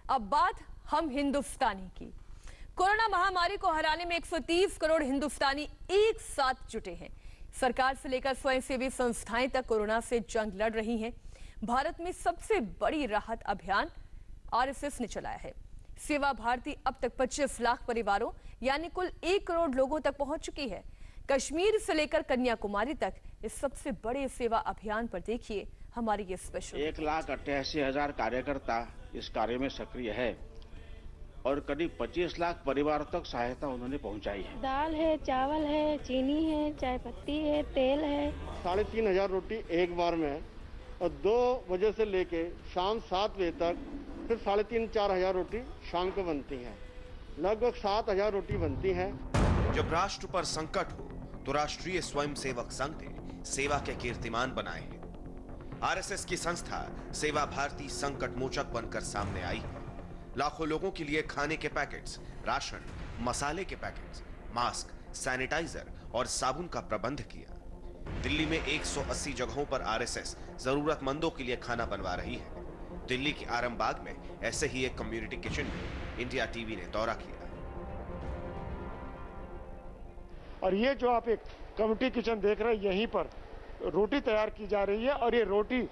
अब बात हम हिंदुस्तानी की। कोरोना महामारी को हराने में 130 करोड़ हिंदुस्तानी एक साथ जुटे हैं। सरकार से लेकर स्वयंसेवी संस्थाएं तक कोरोना से जंग लड़ रही हैं। भारत में सबसे बड़ी राहत अभियान आरएसएस ने चलाया है। सेवा भारती अब तक 25 लाख परिवारों यानी कुल 1 करोड़ लोगों तक पहुंच चुकी है। कश्मीर से लेकर कन्याकुमारी तक इस सबसे बड़े सेवा अभियान पर देखिए हमारी ये स्पेशल। 1,88,000 कार्यकर्ता इस कार्य में सक्रिय है और करीब 25 लाख परिवार तक सहायता उन्होंने पहुंचाई है। दाल है, चावल है, चीनी है, चाय पत्ती है, तेल है। 3,500 रोटी एक बार में और 2 बजे से लेके शाम 7 बजे तक फिर 3,500-4,000 रोटी शाम को बनती है। लगभग 7,000 रोटी बनती है। जब राष्ट्र पर संकट हो तो राष्ट्रीय स्वयंसेवक संघ ने सेवा के कीर्तिमान बनाए हैं। आरएसएस की संस्था सेवा भारती संकट मोचक बनकर सामने आई है। लाखों लोगों के लिए खाने के पैकेट्स, राशन, मसाले के पैकेट्स, मास्क, सैनिटाइजर और साबुन का प्रबंध किया। दिल्ली में 180 जगहों पर आरएसएस जरूरतमंदों के लिए खाना बनवा रही है। दिल्ली के आरामबाग में ऐसे ही एक कम्युनिटी किचन में इंडिया टीवी ने दौरा किया। और ये जो आप एक कम्युनिटी किचन देख रहे हैं, यहीं पर रोटी तैयार की जा रही है और ये रोटी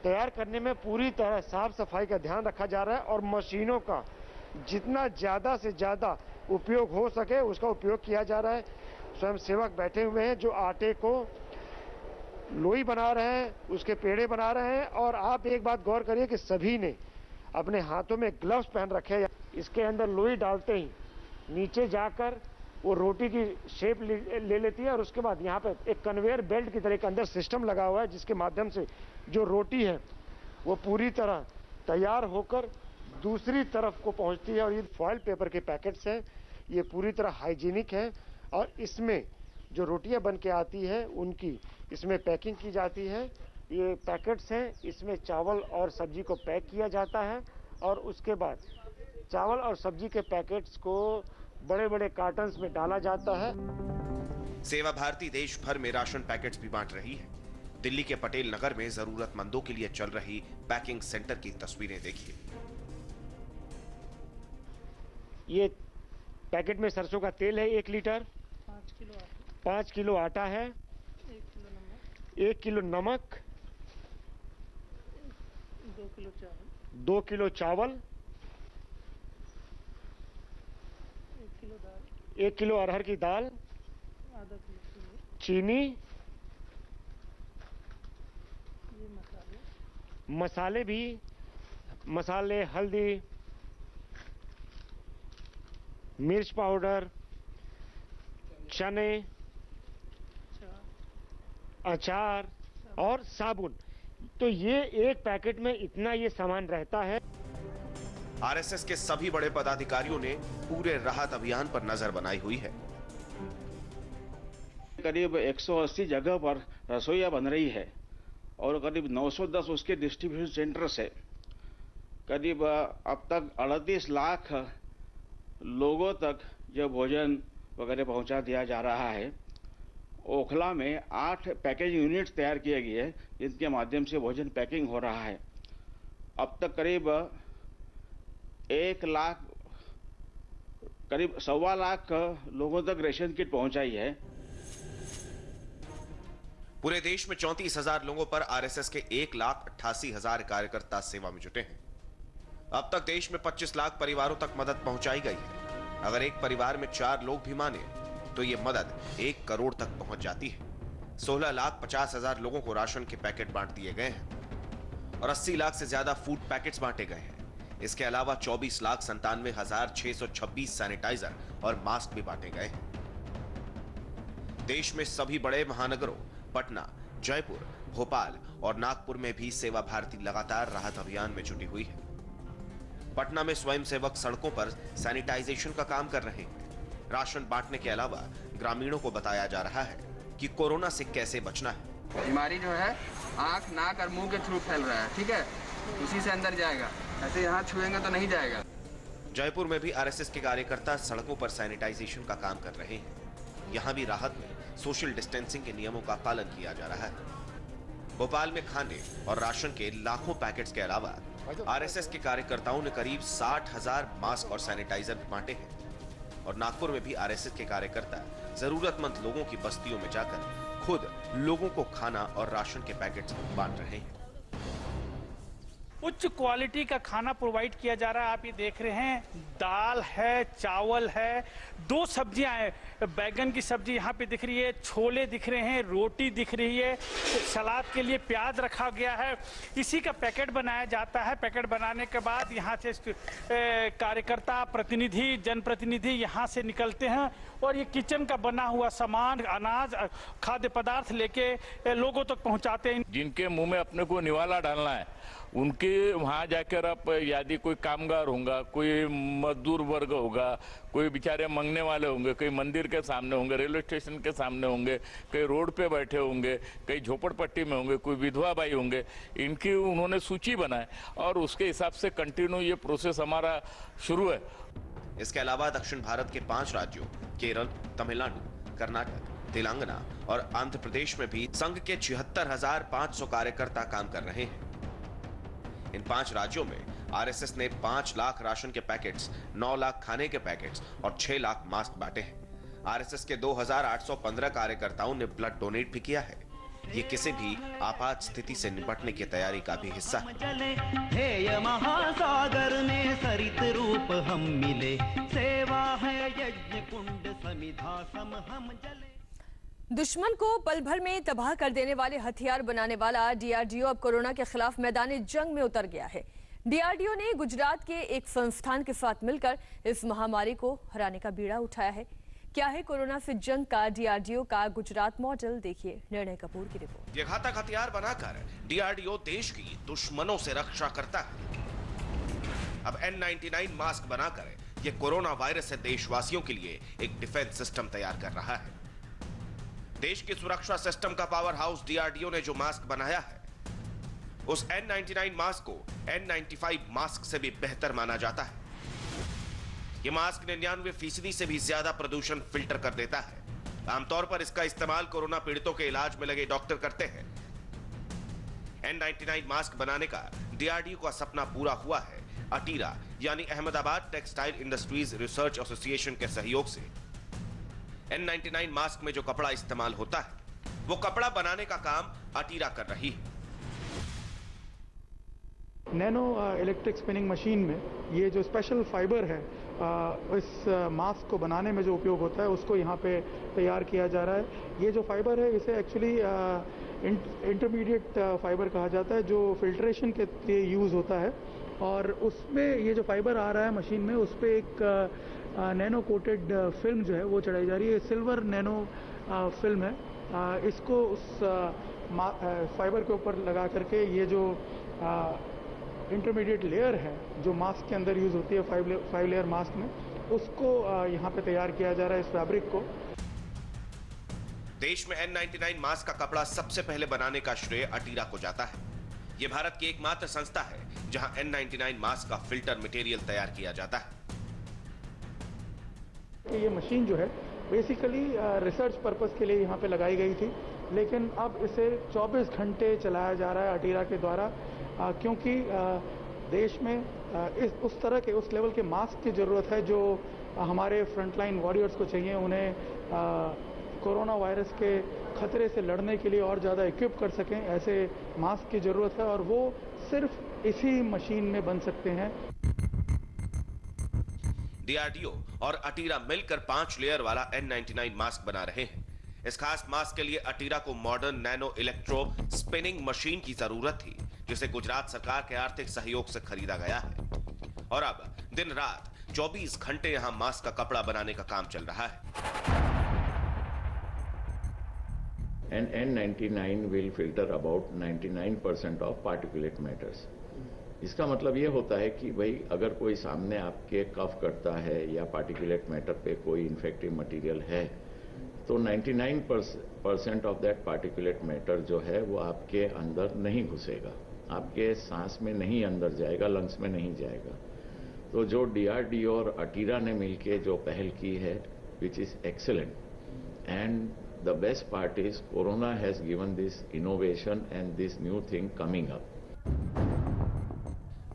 तैयार करने में पूरी तरह साफ सफाई का ध्यान रखा जा रहा है और मशीनों का जितना ज्यादा से ज्यादा उपयोग हो सके उसका उपयोग किया जा रहा है। स्वयंसेवक बैठे हुए हैं जो आटे को लोई बना रहे हैं, उसके पेड़े बना रहे हैं। और आप एक बात गौर करिए कि सभी ने अपने हाथों में ग्लव्स पहन रखे हैं। इसके अंदर लोई डालते ही नीचे जाकर वो रोटी की शेप ले लेती है और उसके बाद यहाँ पे एक कन्वेयर बेल्ट की तरह एक अंदर सिस्टम लगा हुआ है जिसके माध्यम से जो रोटी है वो पूरी तरह तैयार होकर दूसरी तरफ को पहुंचती है। और ये फॉइल पेपर के पैकेट्स हैं, ये पूरी तरह हाइजीनिक है और इसमें जो रोटियां बन के आती है उनकी इसमें पैकिंग की जाती है। ये पैकेट्स हैं, इसमें चावल और सब्जी को पैक किया जाता है और उसके बाद चावल और सब्जी के पैकेट्स को बड़े बड़े कार्टन्स में डाला जाता है। सेवा भारती देश भर में राशन पैकेट्स भी बांट रही है। दिल्ली के पटेल नगर में जरूरतमंदों के लिए चल रही पैकिंग सेंटर की तस्वीरें देखिए। ये पैकेट में सरसों का तेल है 1 लीटर, 5 किलो आटा है, 1 किलो नमक, 2 किलो चावल, 1 किलो अरहर की दाल, चीनी, मसाले भी, मसाले, हल्दी, मिर्च पाउडर, चने, अचार और साबुन। तो ये एक पैकेट में इतना ये सामान रहता है। आरएसएस के सभी बड़े पदाधिकारियों ने पूरे राहत अभियान पर नजर बनाई हुई है। करीब 180 जगह पर रसोइयां बन रही है और करीब 910 उसके डिस्ट्रीब्यूशन सेंटर्स है। करीब अब तक 38 लाख लोगों तक जो भोजन वगैरह पहुंचा दिया जा रहा है। ओखला में 8 पैकेजिंग यूनिट्स तैयार किए गए हैं जिनके माध्यम से भोजन पैकिंग हो रहा है। अब तक करीब 1 लाख, करीब 1.25 लाख लोगों तक रेशन किट पहुंचाई है। पूरे देश में 34,000 लोगों पर आरएसएस के 1,88,000 कार्यकर्ता सेवा में जुटे हैं। अब तक देश में 25 लाख परिवारों तक मदद पहुंचाई गई है। अगर एक परिवार में 4 लोग भी माने तो यह मदद 1 करोड़ तक पहुंच जाती है। 16,50,000 लोगों को राशन के पैकेट बांट दिए गए हैं और 80 लाख से ज्यादा फूड पैकेट्स बांटे गए हैं। इसके अलावा 24,97,626 सैनिटाइजर और मास्क भी बांटे गए हैं। देश में सभी बड़े महानगरों पटना, जयपुर, भोपाल और नागपुर में भी सेवा भारती लगातार राहत अभियान में जुटी हुई है। पटना में स्वयंसेवक सड़कों पर सैनिटाइजेशन का काम कर रहे हैं। राशन बांटने के अलावा ग्रामीणों को बताया जा रहा है कि कोरोना से कैसे बचना है। बीमारी जो है आंख, नाक और मुंह के थ्रू फैल रहा है, ठीक है, उसी से अंदर जाएगा, ऐसे यहाँ छुएंगे तो नहीं जाएगा। जयपुर में भी आरएसएस के कार्यकर्ता सड़कों पर सैनिटाइजेशन का काम कर रहे हैं। यहाँ भी राहत में सोशल डिस्टेंसिंग के नियमों का पालन किया जा रहा है। भोपाल में खाने और राशन के लाखों पैकेट्स के अलावा आरएसएस के कार्यकर्ताओं ने करीब 60,000 मास्क और सैनिटाइजर बांटे हैं और नागपुर में भी आरएसएस के कार्यकर्ता जरूरतमंद लोगों की बस्तियों में जाकर खुद लोगों को खाना और राशन के पैकेट्स बांट रहे हैं। उच्च क्वालिटी का खाना प्रोवाइड किया जा रहा है। आप ये देख रहे हैं, दाल है, चावल है, 2 सब्जियां हैं, बैगन की सब्जी यहाँ पे दिख रही है, छोले दिख रहे हैं, रोटी दिख रही है, सलाद के लिए प्याज रखा गया है। इसी का पैकेट बनाया जाता है। पैकेट बनाने के बाद यहाँ से कार्यकर्ता, प्रतिनिधि, जनप्रतिनिधि यहाँ से निकलते हैं और ये किचन का बना हुआ सामान, अनाज, खाद्य पदार्थ लेके लोगों तक पहुँचाते हैं। जिनके मुंह में अपने को निवाला डालना है, उनके वहाँ जाकर आप यदि कोई कामगार होगा, कोई मजदूर वर्ग होगा, कोई बेचारे मांगने वाले होंगे, कोई मंदिर के सामने होंगे, रेलवे स्टेशन के सामने होंगे, कई रोड पे बैठे होंगे, कई झोपड़पट्टी में होंगे, कोई विधवा बाई होंगे, इनकी उन्होंने सूची बनाए और उसके हिसाब से कंटिन्यू ये प्रोसेस हमारा शुरू है। इसके अलावा दक्षिण भारत के 5 राज्यों केरल, तमिलनाडु, कर्नाटक, तेलंगाना और आंध्र प्रदेश में भी संघ के 76,500 कार्यकर्ता काम कर रहे हैं। इन 5 राज्यों में आरएसएस ने 5 लाख राशन के पैकेट्स, 9 लाख खाने के पैकेट्स और 6 लाख मास्क बांटे हैं। आरएसएस के 2,815 कार्यकर्ताओं ने ब्लड डोनेट भी किया है। ये किसी भी आपात स्थिति से निपटने की तैयारी का भी हिस्सा है। महासागर में सरित रूप हम मिले, सेवा है यज्ञ कुंड समिधा सम हम जले। दुश्मन को पल भर में तबाह कर देने वाले हथियार बनाने वाला डीआरडीओ अब कोरोना के खिलाफ मैदानी जंग में उतर गया है। डीआरडीओ ने गुजरात के एक संस्थान के साथ मिलकर इस महामारी को हराने का बीड़ा उठाया है। क्या है कोरोना से जंग का डीआरडीओ का गुजरात मॉडल, देखिए निर्णय कपूर की रिपोर्ट। ये घातक हथियार बनाकर डीआरडीओ देश की दुश्मनों से रक्षा करता है। अब N99 मास्क बनाकर ये कोरोना वायरस से देशवासियों के लिए एक डिफेंस सिस्टम तैयार कर रहा है। देश की सुरक्षा सिस्टम का पावर हाउस डीआरडीओ ने जो मास्क बनाया है, उस N99 मास्क को N95 मास्क से भी बेहतर माना जाता है। यह मास्क 99% से भी ज्यादा प्रदूषण फिल्टर कर देता है। आमतौर पर इसका इस्तेमाल कोरोना पीड़ितों के इलाज में लगे डॉक्टर करते हैं। N99 मास्क बनाने का डीआरडीओ का सपना पूरा हुआ है। अटीरा यानी Ahmedabad textile industries research association के सहयोग से N99 मास्क में जो कपड़ा इस्तेमाल होता है, वो कपड़ा बनाने का काम अटीरा कर रही है। नैनो इलेक्ट्रिक स्पिनिंग मशीन में ये जो स्पेशल फाइबर है इस मास्क को बनाने में जो उपयोग होता है, उसको यहाँ पे तैयार किया जा रहा है। ये जो फाइबर है, इसे एक्चुअली इंटरमीडिएट फाइबर कहा जाता है, जो फिल्ट्रेशन के लिए यूज़ होता है। और उसमें ये जो फाइबर आ रहा है मशीन में, उस पर एक नैनो कोटेड फिल्म जो है वो चढ़ाई जा रही है। सिल्वर नैनो फिल्म है। इसको उस फाइबर के ऊपर लगा करके ये जो इंटरमीडिएट लेयर है जो मास्क के अंदर यूज होती है 5 लेयर मास्क में, उसको यहाँ पे तैयार किया जा रहा है, इस फैब्रिक को। देश में N99 मास्क का कपड़ा सबसे पहले बनाने का श्रेय अटीरा को जाता है। ये भारत की एकमात्र संस्था है जहां N99 मास्क का फिल्टर मटेरियल तैयार किया जाता है। ये मशीन जो है बेसिकली रिसर्च पर्पस के लिए यहाँ पे लगाई गई थी, लेकिन अब इसे 24 घंटे चलाया जा रहा है अटीरा के द्वारा, क्योंकि देश में उस तरह के, उस लेवल के मास्क की ज़रूरत है जो हमारे फ्रंटलाइन वॉरियर्स को चाहिए। उन्हें कोरोना वायरस के खतरे से लड़ने के लिए और ज़्यादा इक्विप कर सकें, ऐसे मास्क की ज़रूरत है और वो सिर्फ इसी मशीन में बन सकते हैं। डीआरडीओ और अटीरा मिलकर 5 लेयर वाला N99 मास्क बना रहे हैं। इस खास मास्क के लिए अटीरा को modern nano electro spinning machine की जरूरत थी, जिसे गुजरात सरकार के आर्थिक सहयोग से खरीदा गया है। और अब दिन रात 24 घंटे यहां मास्क का कपड़ा बनाने का काम चल रहा है। N99 will filter about 99% of particulate matters. इसका मतलब ये होता है कि भाई अगर कोई सामने आपके कफ करता है या पार्टिकुलेट मैटर पे कोई इन्फेक्टिव मटेरियल है, तो 99% ऑफ दैट पार्टिकुलेट मैटर जो है वो आपके अंदर नहीं घुसेगा, आपके सांस में नहीं अंदर जाएगा, लंग्स में नहीं जाएगा। तो जो डीआरडीओ और अटीरा ने मिलके जो पहल की है, which is excellent, and the best part is Corona has given this innovation and this new thing coming up.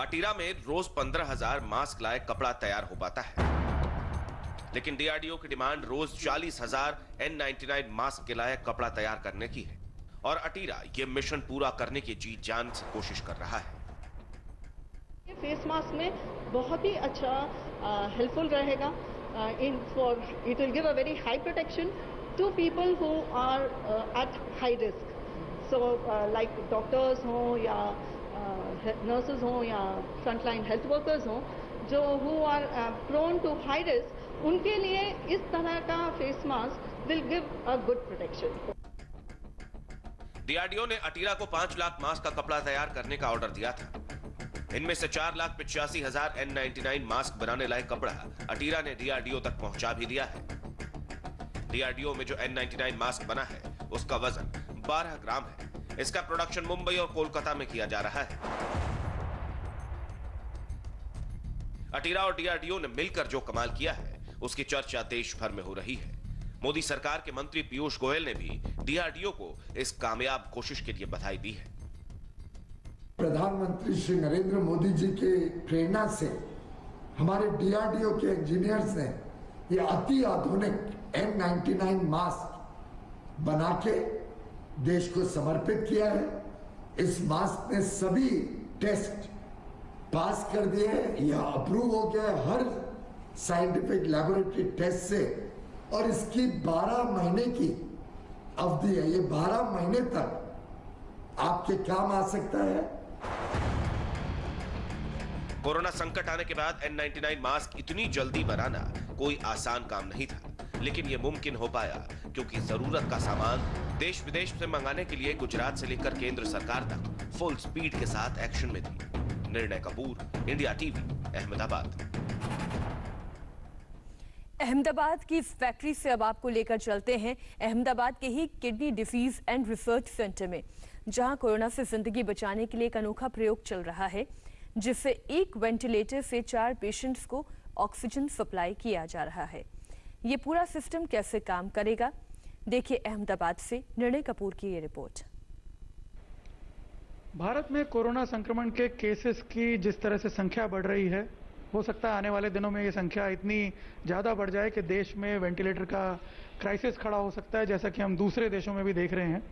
ATIRA में रोज 15,000 मास्क लायक कपड़ा तैयार हो पाता है, लेकिन डीआरडीओ की डिमांड रोज 40,000 N99 मास्क के लायक कपड़ा तैयार करने की है और अटीरा ये मिशन पूरा करने की जी जान से कोशिश कर रहा है। ये फेस मास्क में बहुत ही अच्छा हेल्पफुल रहेगा it will give a very high protection to people who are at high risk. So like doctors हो या nurses हो या frontline health workers हो जो who are prone to high risk, उनके लिए इस तरह का face mask will give a good protection. DRDO ने अटीरा को 5 लाख मास्क का कपड़ा तैयार करने का ऑर्डर दिया था। इनमें से 4,85,000 N99 मास्क बनाने लायक कपड़ा अटीरा ने डीआरडीओ तक पहुंचा भी दिया है। डीआरडीओ में जो N99 मास्क बना है उसका वजन 12 ग्राम है। इसका प्रोडक्शन मुंबई और कोलकाता में किया जा रहा है। अटीरा और डीआरडीओ ने मिलकर जो कमाल किया है उसकी चर्चा देश भर में हो रही है। मोदी सरकार के मंत्री पीयूष गोयल ने भी डीआरडीओ को इस कामयाब कोशिश के लिए बधाई दी है। प्रधानमंत्री श्री नरेंद्र मोदी जी की प्रेरणा से हमारे डीआरडीओ के इंजीनियर्स ने ये अति आधुनिक N99 मास्क बना के देश को समर्पित किया है। इस मास्क ने सभी टेस्ट पास कर दिए हैं, यह अप्रूव हो गया है हर साइंटिफिक लैबोरेटरी टेस्ट से और इसकी 12 महीने की अवधि है। ये 12 महीने तक आपके काम आ सकता है। कोरोना संकट आने के बाद N99 मास्क इतनी जल्दी बनाना कोई आसान काम नहीं था, लेकिन यह मुमकिन हो पाया क्योंकि जरूरत का सामान देश विदेश से मंगाने के लिए गुजरात से लेकर केंद्र सरकार तक फुल स्पीड के साथ एक्शन में थी। निर्णय कपूर, इंडिया टीवी, अहमदाबाद। अहमदाबाद की इस फैक्ट्री से अब आपको लेकर चलते हैं अहमदाबाद के ही kidney disease and research centre में, जहां कोरोना से जिंदगी बचाने के लिए एक अनोखा प्रयोग चल रहा है, जिससे एक वेंटिलेटर से 4 पेशेंट्स को ऑक्सीजन सप्लाई किया जा रहा है। ये पूरा सिस्टम कैसे काम करेगा, देखिए अहमदाबाद से निर्णय कपूर की ये रिपोर्ट। भारत में कोरोना संक्रमण के केसेस की जिस तरह से संख्या बढ़ रही है, हो सकता है आने वाले दिनों में ये संख्या इतनी ज़्यादा बढ़ जाए कि देश में वेंटिलेटर का क्राइसिस खड़ा हो सकता है, जैसा कि हम दूसरे देशों में भी देख रहे हैं।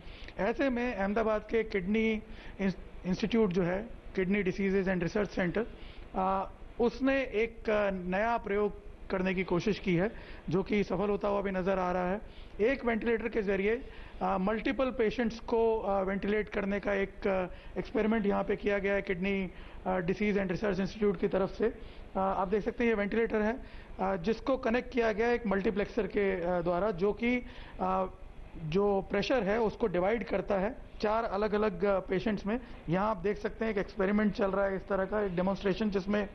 ऐसे में अहमदाबाद के किडनी इंस्टीट्यूट जो है, kidney diseases and research centre, उसने एक नया प्रयोग करने की कोशिश की है, जो कि सफल होता हुआ भी नज़र आ रहा है। एक वेंटिलेटर के जरिए मल्टीपल पेशेंट्स को वेंटिलेट करने का एक एक्सपेरिमेंट यहाँ पे किया गया है kidney disease and research institute की तरफ से। आप देख सकते हैं ये वेंटिलेटर है जिसको कनेक्ट किया गया है एक मल्टीप्लेक्सर के द्वारा, जो कि जो प्रेशर है उसको डिवाइड करता है 4 अलग अलग पेशेंट्स में। यहाँ आप देख सकते हैं एक एक्सपेरिमेंट चल रहा है इस तरह का, एक डेमोन्स्ट्रेशन, जिसमें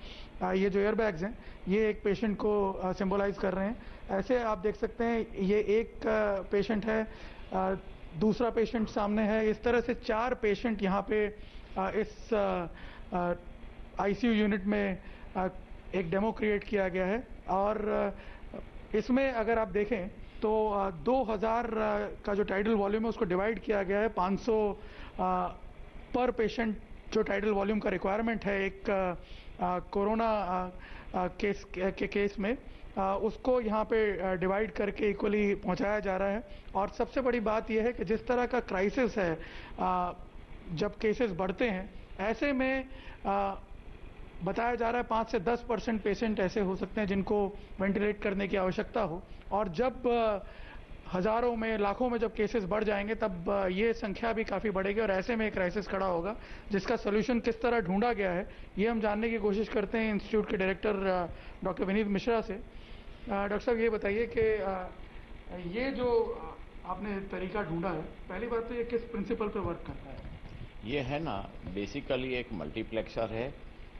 ये जो एयरबैग्स हैं ये एक पेशेंट को सिंबलाइज कर रहे हैं। ऐसे आप देख सकते हैं ये एक पेशेंट है, दूसरा पेशेंट सामने है। इस तरह से 4 पेशेंट यहाँ पे इस आईसीयू यूनिट में एक डेमो क्रिएट किया गया है और इसमें अगर आप देखें तो 2000 का जो टाइडल वॉल्यूम है उसको डिवाइड किया गया है 500 पर पेशेंट। जो टाइडल वॉल्यूम का रिक्वायरमेंट है एक कोरोना केस में, उसको यहाँ पे डिवाइड करके इक्वली पहुँचाया जा रहा है। और सबसे बड़ी बात यह है कि जिस तरह का क्राइसिस है, जब केसेस बढ़ते हैं, ऐसे में बताया जा रहा है 5 से 10% पेशेंट ऐसे हो सकते हैं जिनको वेंटिलेट करने की आवश्यकता हो। और जब हजारों में, लाखों में जब केसेस बढ़ जाएंगे तब ये संख्या भी काफ़ी बढ़ेगी और ऐसे में एक क्राइसिस खड़ा होगा, जिसका सोल्यूशन किस तरह ढूंढा गया है ये हम जानने की कोशिश करते हैं इंस्टीट्यूट के डायरेक्टर डॉक्टर विनीत मिश्रा से। डॉक्टर साहब ये बताइए कि ये जो आपने तरीका ढूंढा है, पहली बात तो ये किस प्रिंसिपल पे वर्क करता है? ये है ना, बेसिकली एक मल्टीप्लेक्सर है।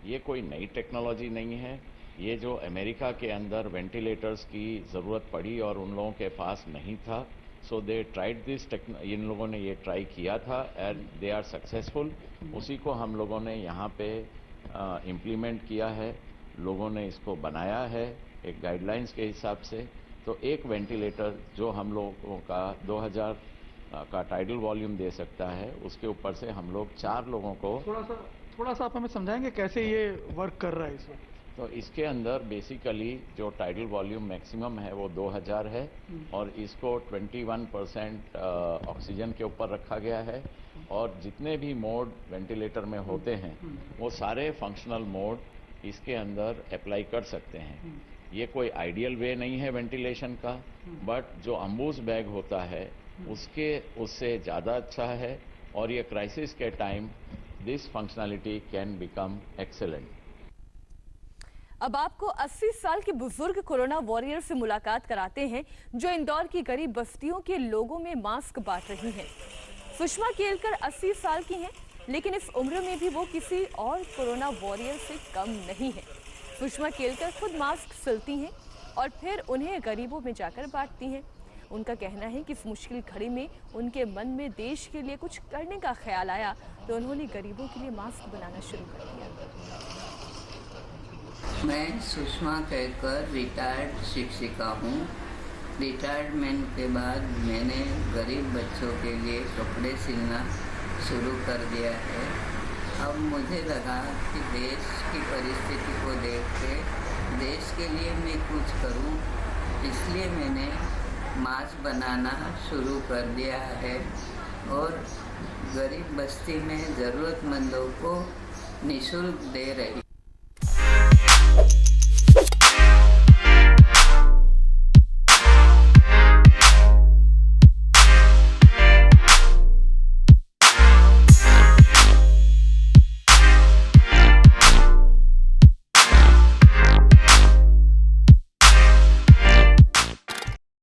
ये कोई नई टेक्नोलॉजी नहीं है। ये जो अमेरिका के अंदर वेंटिलेटर्स की ज़रूरत पड़ी और उन लोगों के पास नहीं था, सो दे ट्राइड दिस इन लोगों ने ये ट्राई किया था एंड दे आर सक्सेसफुल। उसी को हम लोगों ने यहाँ पे इम्प्लीमेंट किया है, लोगों ने इसको बनाया है एक गाइडलाइंस के हिसाब से। तो एक वेंटिलेटर जो हम लोगों का 2000 का टाइडल वॉल्यूम दे सकता है, उसके ऊपर से हम लोग 4 लोगों को। थोड़ा सा थोड़ा सा आप हमें समझाएंगे कैसे ये वर्क कर रहा है इस वक्त? तो इसके अंदर बेसिकली जो टाइडल वॉल्यूम मैक्सिमम है वो 2000 है और इसको 21% ऑक्सीजन के ऊपर रखा गया है और जितने भी मोड वेंटिलेटर में होते हैं वो सारे फंक्शनल मोड इसके अंदर अप्लाई कर सकते हैं। ये कोई आइडियल वे नहीं है वेंटिलेशन का, बट जो अम्बूस बैग होता है उससे ज़्यादा अच्छा है और ये क्राइसिस के time this functionality can become excellent. अब आपको 80 साल के बुजुर्ग कोरोना वॉरियर से मुलाकात कराते हैं जो इंदौर की गरीब बस्तियों के लोगों में मास्क बांट रही हैं। सुषमा केलकर 80 साल की हैं, लेकिन इस उम्र में भी वो किसी और कोरोना वॉरियर से कम नहीं है। सुषमा केलकर खुद मास्क सिलती हैं और फिर उन्हें गरीबों में जाकर बांटती हैं। उनका कहना है कि इस मुश्किल घड़ी में उनके मन में देश के लिए कुछ करने का ख्याल आया तो उन्होंने गरीबों के लिए मास्क बनाना शुरू कर दिया। मैं सुषमा केलकर रिटायर्ड शिक्षिका हूँ। रिटायरमेंट के बाद मैंने गरीब बच्चों के लिए कपड़े सिलना शुरू कर दिया है। अब मुझे लगा कि देश की परिस्थिति को देख के देश के लिए मैं कुछ करूं, इसलिए मैंने मास्क बनाना शुरू कर दिया है और गरीब बस्ती में ज़रूरतमंदों को निःशुल्क दे रही